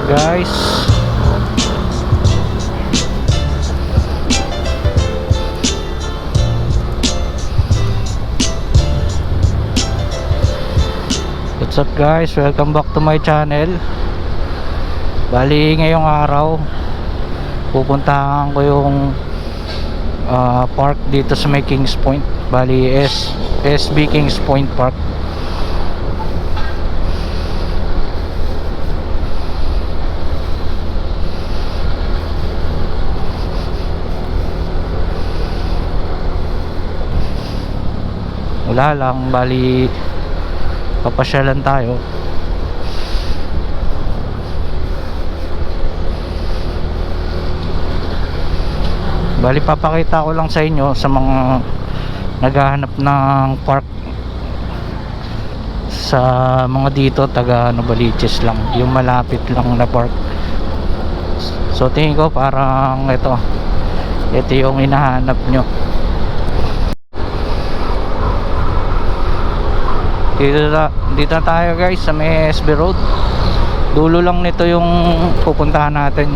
guys? What's up guys? Welcome back to my channel. Bali ngayong araw pupuntahan ko yung park dito sa may Kings Point. Bali SB Kings Point Park. Wala lang, bali papasyalan tayo. Bali papakita ko lang sa inyo sa mga naghahanap ng park sa mga dito taga Novaliches lang, yung malapit lang na park. So tingin ko parang ito yung hinahanap nyo. Dito na tayo guys sa may SB Road. Dulo lang nito yung pupuntahan natin.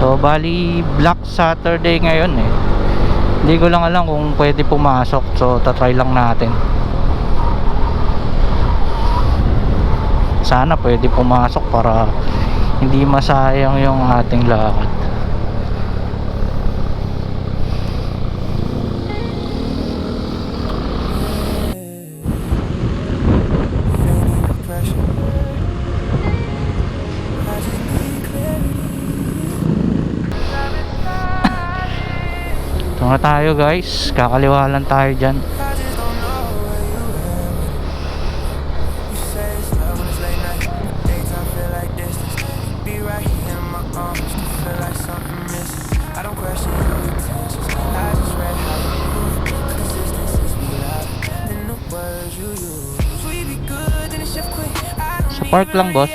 So bali Black Saturday ngayon eh. Hindi ko lang alam kung pwede pumasok. So tatry lang natin. Sana pwede pumasok para hindi masayang yung ating lakad. Ito na tayo guys, kakaliwa lang tayo dyan. Sa park lang boss.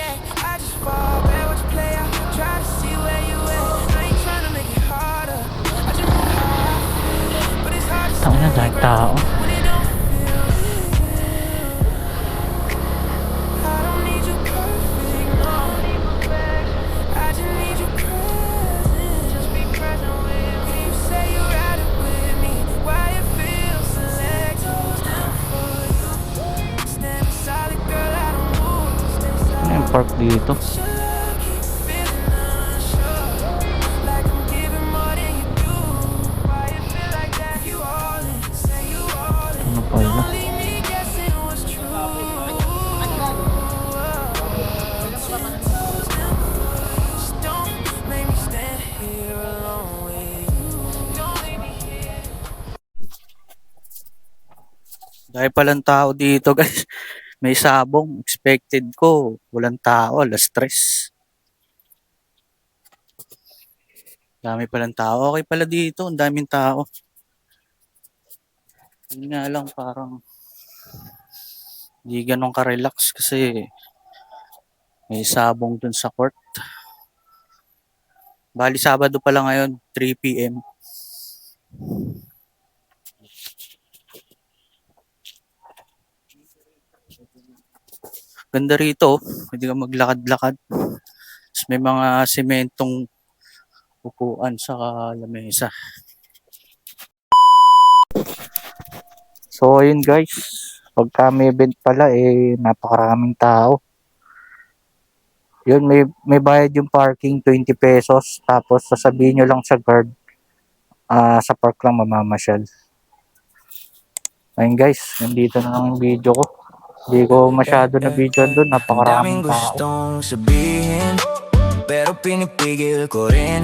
Tama na, dahil tao. Ano yung park dito? Ano pa yun? Dahil palang tao dito guys. May sabong. Expected ko walang tao, alas 3. Dami palang tao. Okay pala dito, ang daming tao. Hindi nga lang parang hindi ganun ka-relax kasi may sabong dun sa court. Bali Sabado pala ngayon, 3 PM. Ganda rito, pwede ka maglakad-lakad. Tapos may mga sementong upuan sa lamesa. So ayun guys, pagka may event pala eh napakaraming tao. Yun, may bayad yung parking 20 pesos. Tapos sasabihin nyo lang sa guard, sa park lang mamamasyal. Ayun guys, nandito na lang yung video ko. Hindi ko masyado na video doon, napakaraming tao. Daming gustong sabihin, pero pinipigil ko rin.